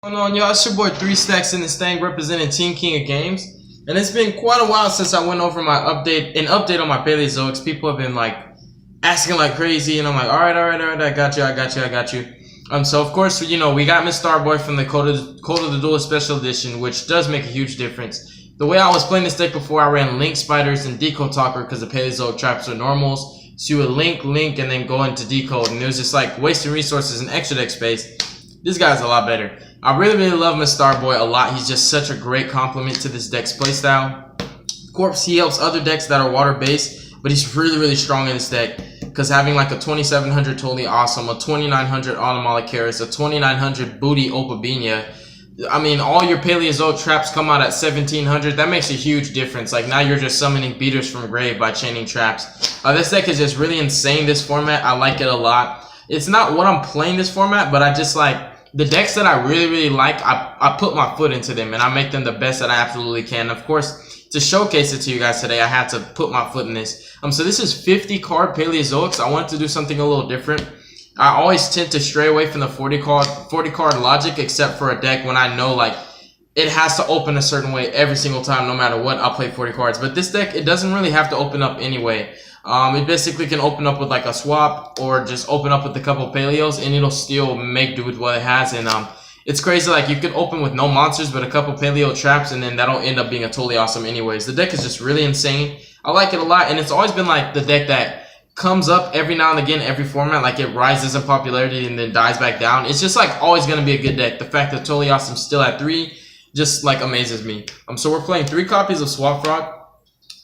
What's going on, y'all? It's your boy 3 Stacks in this thing, representing Team King of Games. And it's been quite a while since I went over my update on my Paleozoics. People have been like asking like crazy, and I'm like, alright, I got you. So of course, you know, we got Miss Starboy from the Code of the Duel Special Edition, which does make a huge difference. The way I was playing this deck before, I ran Link Spiders and Decode Talker because the Paleozoic traps are normals. So you would link, and then go into Decode, and it was just like wasting resources and extra deck space. This guy's a lot better. I really love Miss Starboy a lot. He's just such a great complement to this deck's playstyle. Of course, he helps other decks that are water-based, but he's really strong in this deck because having like a 2700 Totally Awesome, a 2900 Automalacaris, a 2900 Booty Opabinia. I mean, all your Paleozoic traps come out at 1700. That makes a huge difference. Like, now you're just summoning beaters from grave by chaining traps. This deck is just really insane, this format. I like it a lot. It's not what I'm playing this format, but I just like the decks that I really like, I put my foot into them and I make them the best that I absolutely can. Of course, to showcase it to you guys today, I had to put my foot in this. So this is 50 card Paleozoics. I wanted to do something a little different. I always tend to stray away from the 40 card logic, except for a deck when I know like it has to open a certain way every single time, no matter what. I'll play 40 cards. But this deck, it doesn't really have to open up anyway. It basically can open up with like a swap or just open up with a couple Paleos and it'll still make do with what it has. And it's crazy, like you could open with no monsters but a couple Paleo traps and then that'll end up being a totally awesome anyways. The deck is just really insane. I like it a lot, and it's always been like the deck that comes up every now and again, every format. Like it rises in popularity and then dies back down. It's just like always going to be a good deck. The fact that Totally Awesome's still at 3 just like amazes me. So we're playing 3 copies of Swap Frog.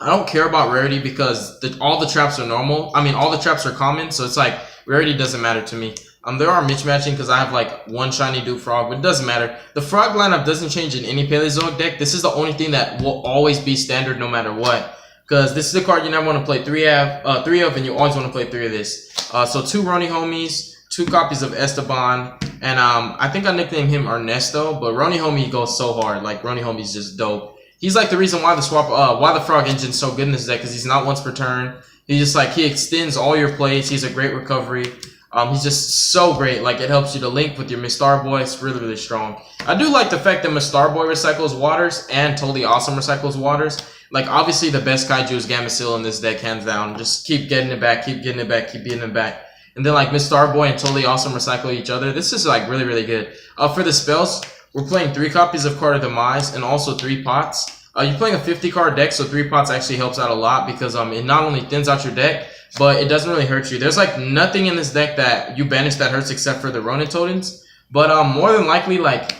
I don't care about rarity because all the traps are normal. I mean, all the traps are common, so it's like rarity doesn't matter to me. There are mismatching because I have like one shiny Duke Frog, but it doesn't matter. The Frog lineup doesn't change in any Paleozoic deck. This is the only thing that will always be standard no matter what. Because this is the card you never want to play 3 of, and you always want to play 3 of this. So 2 Roni Homies, 2 copies of Esteban, and I think I nicknamed him Ernesto, but Roni Homie goes so hard. Like, Roni Homie's just dope. He's like the reason why the Frog Engine's so good in this deck, because he's not once per turn. He just like, he extends all your plays. He's a great recovery. He's just so great. Like, it helps you to link with your Miss Starboy. It's really strong. I do like the fact that Miss Starboy recycles waters and Totally Awesome recycles waters. Like, obviously the best kaiju is Gamecill in this deck, hands down. Just keep getting it back, keep getting it back. And then like Miss Starboy and Totally Awesome recycle each other. This is like really good. For the spells, we're playing 3 copies of Card of Demise and also 3 pots. You're playing a 50 card deck, so 3 pots actually helps out a lot because it not only thins out your deck, but it doesn't really hurt you. There's like nothing in this deck that you banish that hurts except for the Ronin Totems. But more than likely, like,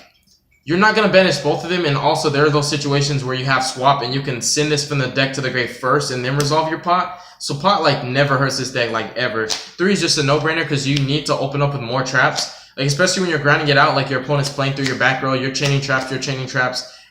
you're not going to banish both of them, and also there are those situations where you have swap and you can send this from the deck to the grave first and then resolve your pot. So pot like never hurts this deck like ever. 3 is just a no-brainer because you need to open up with more traps. Like, especially when you're grinding it out, like your opponent's playing through your back row, you're chaining traps,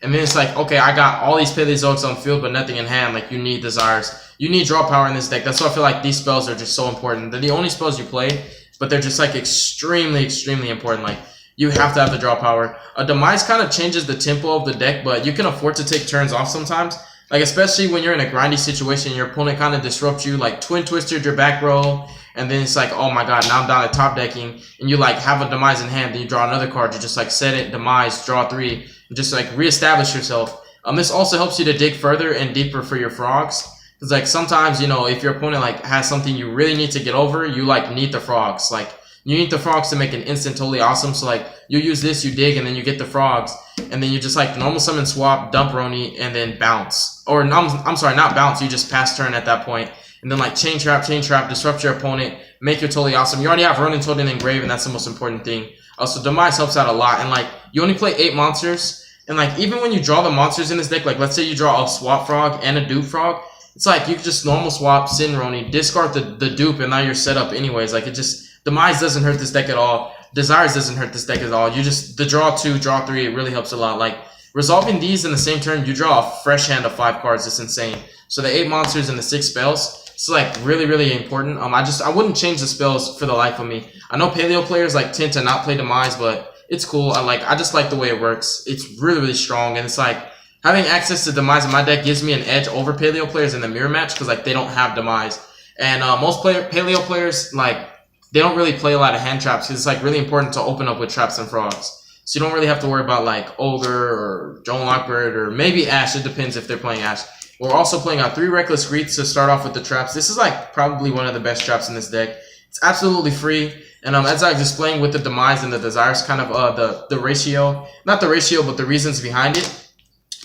and then it's like, okay, I got all these Paleozoics on field but nothing in hand. Like, you need Desires. You need draw power in this deck. That's why I feel like these spells are just so important. They're the only spells you play, but they're just like extremely important. Like, you have to have the draw power. Demise kind of changes the tempo of the deck, but you can afford to take turns off sometimes. Like, especially when you're in a grindy situation, your opponent kind of disrupts you, like twin twisted your back row, and then it's like, oh my god, now I'm down at top decking, and you like have a Demise in hand, then you draw another card, you just like set it, Demise, draw 3, and just like reestablish yourself. This also helps you to dig further and deeper for your frogs. Because like sometimes, you know, if your opponent like has something you really need to get over, you like need the frogs. Like, you need the frogs to make an instant Totally Awesome. So like, you use this, you dig, and then you get the frogs, and then you just like normal summon, swap, dump Roni, and then bounce. Or I'm sorry, not bounce, you just pass turn at that point. And then like chain trap, disrupt your opponent, make your Totally Awesome. You already have Ronin Totem in grave, and that's the most important thing. So Demise helps out a lot. And like, you only play 8 monsters, and like, even when you draw the monsters in this deck, like let's say you draw a Swap Frog and a Dupe Frog, it's like you can just normal swap, send Roni, discard the dupe, and now you're set up anyways. Like, it just, Demise doesn't hurt this deck at all. Desires doesn't hurt this deck at all. You just, the draw 2, draw 3, it really helps a lot. Like, resolving these in the same turn, you draw a fresh hand of 5 cards. It's insane. So the 8 monsters and the 6 spells, it's like really important. I wouldn't change the spells for the life of me. I know Paleo players like tend to not play Demise, but it's cool. I just like the way it works. It's really strong, and it's like, having access to Demise in my deck gives me an edge over Paleo players in the mirror match because like they don't have Demise. And most Paleo players, like, they don't really play a lot of hand traps because it's like really important to open up with traps and frogs. So you don't really have to worry about like Ogre or Joan Lockbird or maybe Ash. It depends if they're playing Ash. We're also playing 3 Reckless Greets to start off with the traps. This is like probably one of the best traps in this deck. It's absolutely free. And as I was explaining with the Demise and the Desires, kind of the ratio, not the ratio, but the reasons behind it.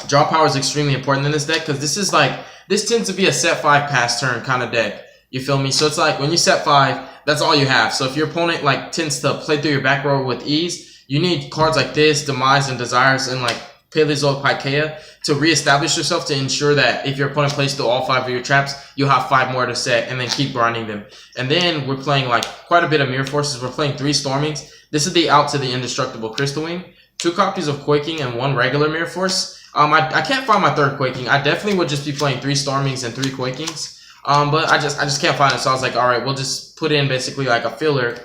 Draw power is extremely important in this deck because this tends to be a set 5 pass turn kind of deck. You feel me? So it's like when you set 5, that's all you have. So if your opponent like tends to play through your back row with ease, you need cards like this, Demise and Desires, and like Paleozoic Pikaia to reestablish yourself to ensure that if your opponent plays through all 5 of your traps, you'll have 5 more to set and then keep grinding them. And then we're playing like quite a bit of Mirror Forces. We're playing 3 Stormings. This is the out to the Indestructible Crystal Wing, 2 copies of Quaking, and 1 regular Mirror Force. I can't find my 3rd Quaking. I definitely would just be playing 3 Stormings and 3 Quakings. But I just can't find it. So I was like, all right, we'll just put in basically like a filler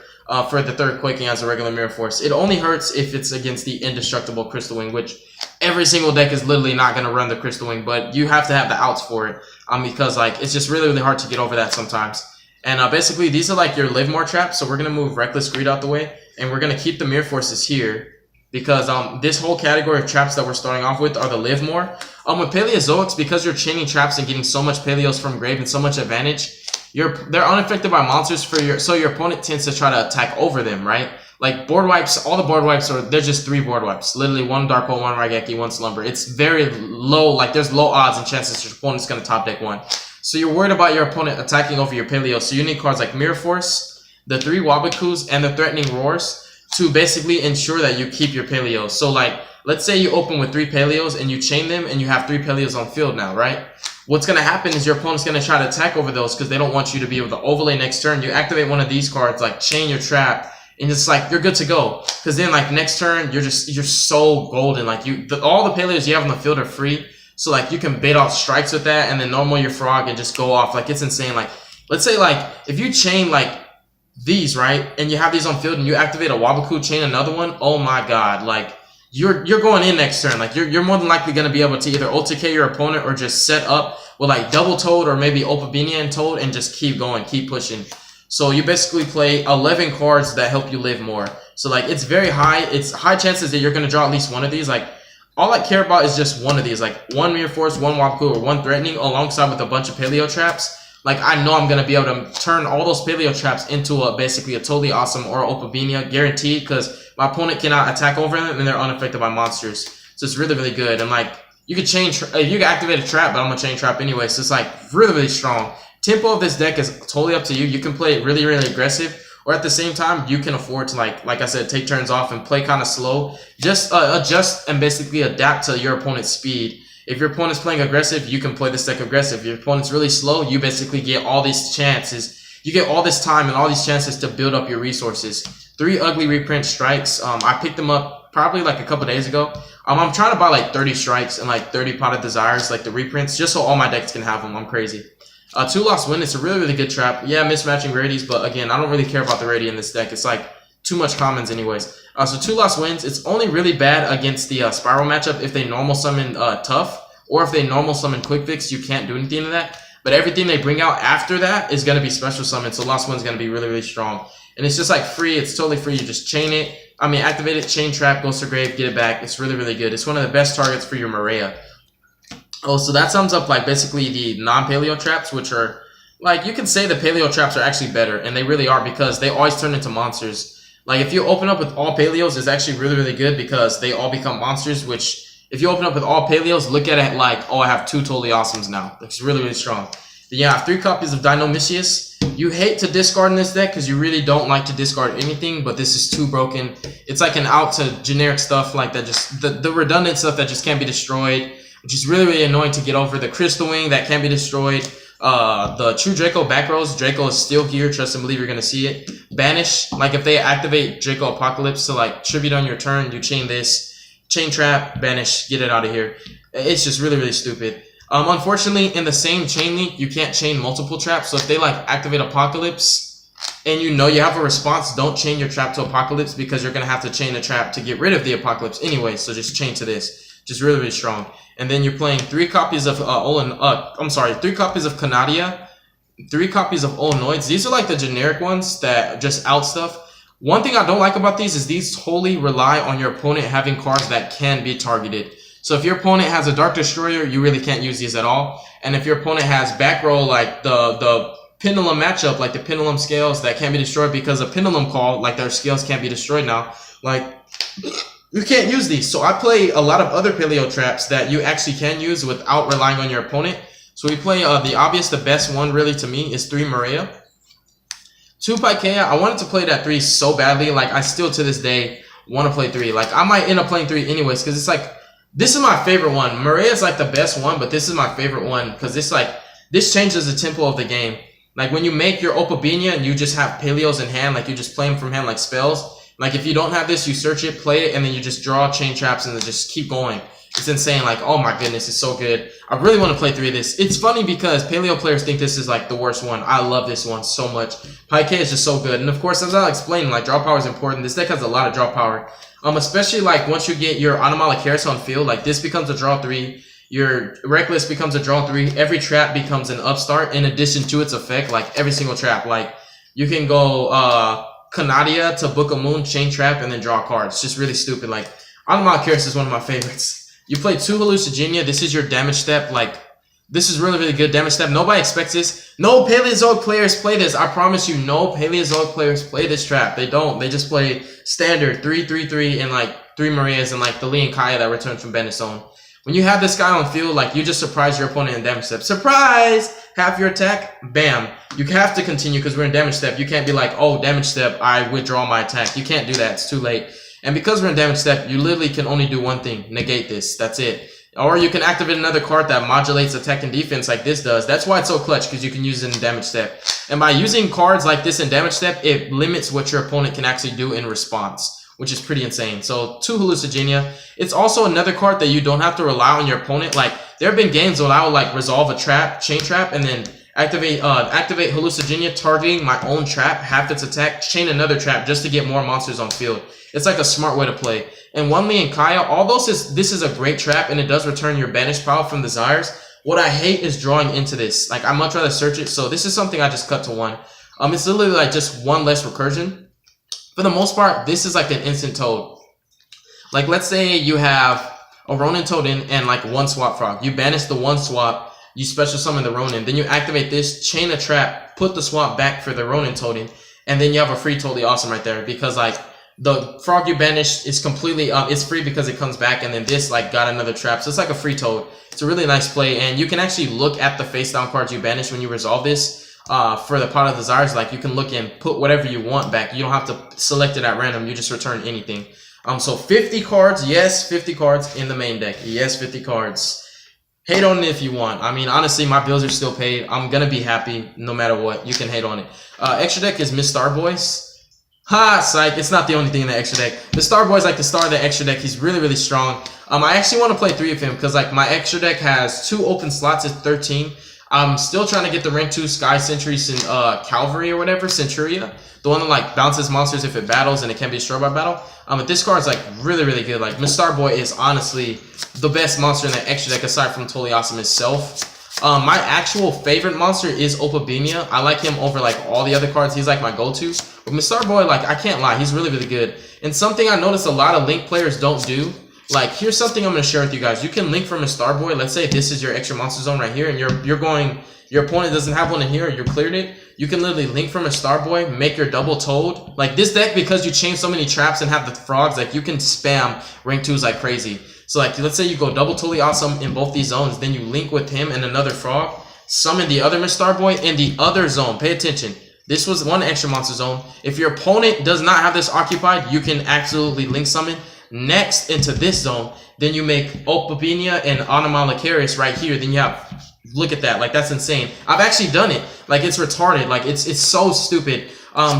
for the 3rd Quaking as a regular Mirror Force. It only hurts if it's against the Indestructible Crystal Wing, which every single deck is literally not going to run the Crystal Wing, but you have to have the outs for it because like it's just really, really hard to get over that sometimes. And basically, these are like your Live More traps, so we're going to move Reckless Greed out the way, and we're going to keep the Mirror Forces here because this whole category of traps that we're starting off with are the Live More. With Paleozoics, because you're chaining traps and getting so much Paleos from grave and so much advantage, they're unaffected by monsters so your opponent tends to try to attack over them, right? Like board wipes, all the board wipes they're just 3 board wipes. Literally 1 Dark Hole, 1 Raigeki, 1 Slumber. It's very low, like there's low odds and chances your opponent's gonna top deck 1. So you're worried about your opponent attacking over your Paleo, so you need cards like Mirror Force, the 3 Wabakus, and the Threatening Roars to basically ensure that you keep your Paleos. So like, let's say you open with 3 Paleos and you chain them and you have 3 Paleos on field now, right? What's going to happen is your opponent's going to try to attack over those because they don't want you to be able to overlay next turn. You activate one of these cards, like chain your trap, and it's like you're good to go. Because then like next turn, you're so golden. Like all the Paleos you have on the field are free. So like you can bait off strikes with that and then normal your frog and just go off. Like it's insane. Like let's say like if you chain like these, right? And you have these on field and you activate a Wabaku, chain another one. Oh my God. Like you're going in next turn. Like you're more than likely going to be able to either OTK your opponent or just set up with like double Toad or maybe Opabinia and Toad and just keep going, keep pushing. So you basically play 11 cards that help you live more. So like it's very high. It's high chances that you're going to draw at least one of these. Like all I care about is just one of these, like 1 Mirror Force, 1 Wabaku, or 1 Threatening alongside with a bunch of Paleo traps. Like I know I'm going to be able to turn all those Paleo traps into basically a totally awesome or Opabinia guaranteed because my opponent cannot attack over them and they're unaffected by monsters. So it's really, really good. And like you could you can activate a trap, but I'm going to chain trap anyway. So it's like really, really strong. Tempo of this deck is totally up to you. You can play it really, really aggressive, or at the same time, you can afford to like I said, take turns off and play kind of slow. Just adjust and basically adapt to your opponent's speed. If your opponent's playing aggressive, you can play this deck aggressive. If your opponent's really slow, you basically get all these chances. You get all this time and all these chances to build up your resources. 3 Ugly Reprint Strikes. I picked them up probably like a couple days ago. I'm trying to buy like 30 Strikes and like 30 Potted Desires, like the reprints, just so all my decks can have them. I'm crazy. 2 Lost Wind. It's a really, really good trap. Yeah, mismatching rarities, but again, I don't really care about the rarity in this deck. It's like too much commons anyways. So 2 Lost Winds. It's only really bad against the Spiral matchup if they normal summon Tough, or if they normal summon Quick Fix, you can't do anything to that. But everything they bring out after that is going to be special summon, so Lost Wind's going to be really, really strong. And it's just like free. It's totally free. You just chain it. Activate it, chain trap, goes to grave, get it back. It's really, really good. It's one of the best targets for your Maria. Oh, so that sums up like basically the non-paleo traps, which are like you can say the paleo traps are actually better, and they really are because they always turn into monsters. Like if you open up with all paleos, it's actually really, really good because they all become monsters, which if you open up with all paleos, look at it like, oh, I have 2 totally awesomes now. It's really, really strong. Then you have 3 copies of Dinomisius. You hate to discard in this deck because you really don't like to discard anything, but this is too broken. It's like an out to generic stuff like that, just the redundant stuff that just can't be destroyed, which is really, really annoying to get over. The Crystal Wing that can't be destroyed. The True Draco back rows. Draco is still here. Trust and believe you're going to see it. Banish. Like if they activate Draco Apocalypse to like tribute on your turn, you chain this. Chain trap, banish, get it out of here. It's just really, really stupid. Unfortunately, in the same chain link, you can't chain multiple traps. So if they like activate Apocalypse and you know you have a response, don't chain your trap to Apocalypse because you're going to have to chain a trap to get rid of the Apocalypse anyway. So just chain to this. Just really, really strong. And then you're playing 3 copies of 3 copies of Canadia, 3 copies of Olenoids. These are like the generic ones that just out stuff. One thing I don't like about these wholly rely on your opponent having cards that can be targeted. So if your opponent has a Dark Destroyer, you really can't use these at all. And if your opponent has back row like the Pendulum matchup, like the Pendulum Scales that can't be destroyed because of Pendulum Call, like their scales can't be destroyed now, like you can't use these. So I play a lot of other paleo traps that you actually can use without relying on your opponent. So we play the best one really to me is 3 Maria. 2 Pikaia. I wanted to play that 3 so badly. Like I still to this day want to play 3. Like I might end up playing 3 anyways because it's like, this is my favorite one. Maria is like the best one, but this is my favorite one because it's like, this changes the tempo of the game. Like when you make your Opabenia and you just have Paleos in hand, like you just play them from hand like spells. Like if you don't have this, you search it, play it, and then you just draw chain traps and then just keep going. It's insane. Like, oh my goodness, it's so good. I really want to play 3 of this. It's funny because Paleo players think this is like the worst one. I love this one so much. Pikaia is just so good. And of course, as I explained, like draw power is important. This deck has a lot of draw power. Especially like once you get your Anomalocaris on field, like this becomes a draw 3. Your Reckless becomes a draw 3. Every trap becomes an upstart in addition to its effect, like every single trap. Like you can go Canadia to Book of Moon, chain trap, and then draw cards. It's just really stupid. Like Anomalocaris is one of my favorites. You play 2 Hallucigenia. This is your damage step. Like this is really, really good damage step. Nobody expects this. No Paleozoic players play this. I promise you, no Paleozoic players play this trap. They don't. They just play standard 3/3/3 and like 3 Marias and like the Lee and Kaya that returned from Bandit Zone. When you have this guy on field, like you just surprise your opponent in damage step. Surprise! Half your attack, bam. You have to continue because we're in damage step. You can't be like, oh, damage step, I withdraw my attack. You can't do that. It's too late. And because we're in damage step, you literally can only do one thing. Negate this. That's it. Or you can activate another card that modulates attack and defense like this does. That's why it's so clutch, because you can use it in damage step. And by using cards like this in damage step, it limits what your opponent can actually do in response, which is pretty insane. So 2 Hallucigenia. It's also another card that you don't have to rely on your opponent. Like there have been games where I would like resolve a trap, chain trap, and then activate Hallucigenia, targeting my own trap, half its attack, chain another trap just to get more monsters on field. It's like a smart way to play. And One Lee and Kaya, although this is a great trap and it does return your banished power from Desires, what I hate is drawing into this. Like I'd much rather search it. So this is something I just cut to 1. It's literally like just 1 less recursion. For the most part, this is like an instant toad. Like let's say you have a Ronin Toadin and like 1 swap frog. You banish the 1 swap, you special summon the Ronin, then you activate this, chain a trap, put the swap back for the Ronin Toadin, and then you have a free Totally Awesome right there because like the frog you banished is completely it's free because it comes back, and then this like got another trap. So it's like a free toad. It's a really nice play, and you can actually look at the face down cards you banished when you resolve this. For the Pot of Desires, like you can look and put whatever you want back. You don't have to select it at random. You just return anything. So 50 cards, yes, 50 cards in the main deck. Yes, 50 cards. Hate on it if you want. I mean, honestly, my bills are still paid. I'm gonna be happy no matter what. You can hate on it. Extra deck is Miss Starboys. Ha, psych. It's not the only thing in the extra deck. The Starboy is like the star of the extra deck. He's really, really strong. I actually want to play 3 of him because like my extra deck has 2 open slots at 13. I'm still trying to get the rank 2 Sky Sentry Calvary or whatever, Centuria. The one that like bounces monsters if it battles and it can be destroyed by battle. But this card is like really, really good. Like Miss Starboy is honestly the best monster in the extra deck aside from Totally Awesome itself. My actual favorite monster is Opabenia. I like him over like all the other cards. He's like my go-to. But Miss Starboy, like I can't lie, he's really, really good. And something I noticed a lot of Link players don't do. Like here's something I'm gonna share with you guys. You can link from Miss Starboy. Let's say this is your extra monster zone right here, and your opponent doesn't have one in here, and you cleared it. You can literally link from a Starboy, make your double toad. Like this deck, because you change so many traps and have the frogs, like you can spam rank 2s like crazy. So like let's say you go double Totally Awesome in both these zones, then you link with him and another frog, summon the other Miss Starboy in the other zone. Pay attention. This was 1 extra monster zone. If your opponent does not have this occupied, you can absolutely link summon next into this zone. Then you make Opabenia and Anomalocaris right here. Then you have, look at that, like that's insane. I've actually done it. Like it's retarded. Like it's so stupid.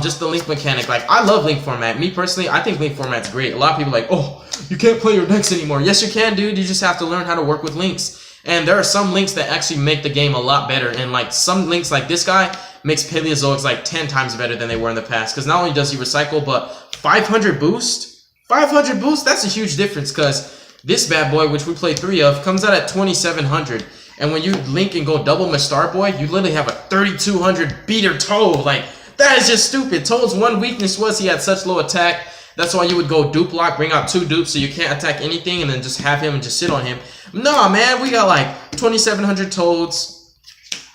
Just the link mechanic. Like I love link format. Me personally, I think link format's great. A lot of people are like, oh, you can't play your decks anymore. Yes, you can, dude. You just have to learn how to work with links. And there are some links that actually make the game a lot better. And like some links like this guy makes Paleozoics like 10 times better than they were in the past. Because not only does he recycle, but 500 boost? 500 boost? That's a huge difference because this bad boy, which we play 3 of, comes out at 2,700. And when you link and go double Miss Starboy, you literally have a 3,200 beater toe. Like, That is just stupid. Toad's one weakness was he had such low attack. That's why you would go dupe lock, bring out 2 dupes so you can't attack anything, and then just have him and just sit on him. Nah, man, we got like 2,700 Toads.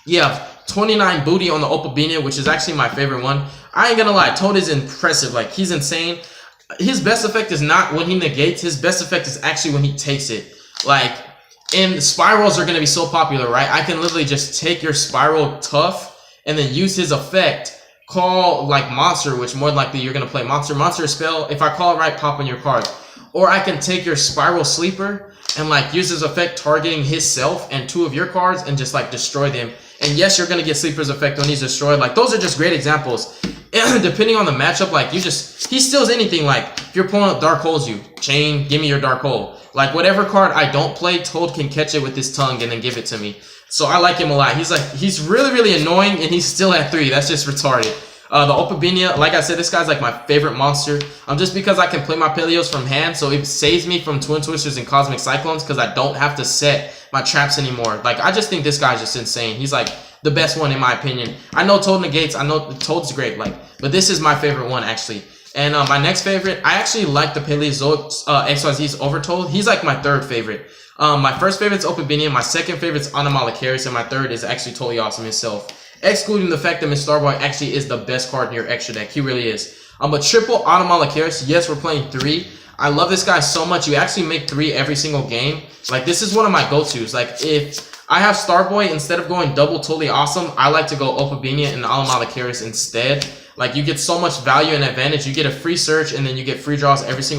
Yeah, 29 booty on the Opalbinia, which is actually my favorite one. I ain't gonna lie, Toad is impressive. Like, he's insane. His best effect is not when he negates. His best effect is actually when he takes it. Like, and spirals are gonna be so popular, right? I can literally just take your spiral tough and then use his effect. Call like monster, which more than likely you're gonna play monster spell. If I call it right, pop on your card. Or I can take your spiral sleeper and like use his effect targeting his self and 2 of your cards and just like destroy them. And yes, you're gonna get sleeper's effect when he's destroyed. Like, those are just great examples. And depending on the matchup, like he steals anything. Like, if your opponent dark holes you, chain, give me your dark hole. Like, whatever card I don't play, Toad can catch it with his tongue and then give it to me. So I like him a lot. He's really, really annoying, and he's still at 3. That's just retarded. The Opalbinia, like I said, this guy's like my favorite monster. Just because I can play my Paleos from hand, so it saves me from Twin Twisters and Cosmic Cyclones because I don't have to set my traps anymore. Like, I just think this guy's just insane. He's like the best one in my opinion. I know Toad negates. I know Toad's great, like, but this is my favorite one actually. And my next favorite, I actually like the Paleozoic XYZ's over Toad. He's like my 3rd favorite. My first favorite's Opalbinia, my second favorite's Anomalocaris, and my 3rd is actually totally awesome himself. Excluding the fact that Miss Starboy actually is the best card in your extra deck. He really is. But triple Anomalocaris, yes, we're playing 3. I love this guy so much. You actually make 3 every single game. Like, this is one of my go-tos. Like, if I have Starboy, instead of going double totally awesome, I like to go Opalbinia and Anomalocaris instead. Like, you get so much value and advantage. You get a free search, and then you get free draws every single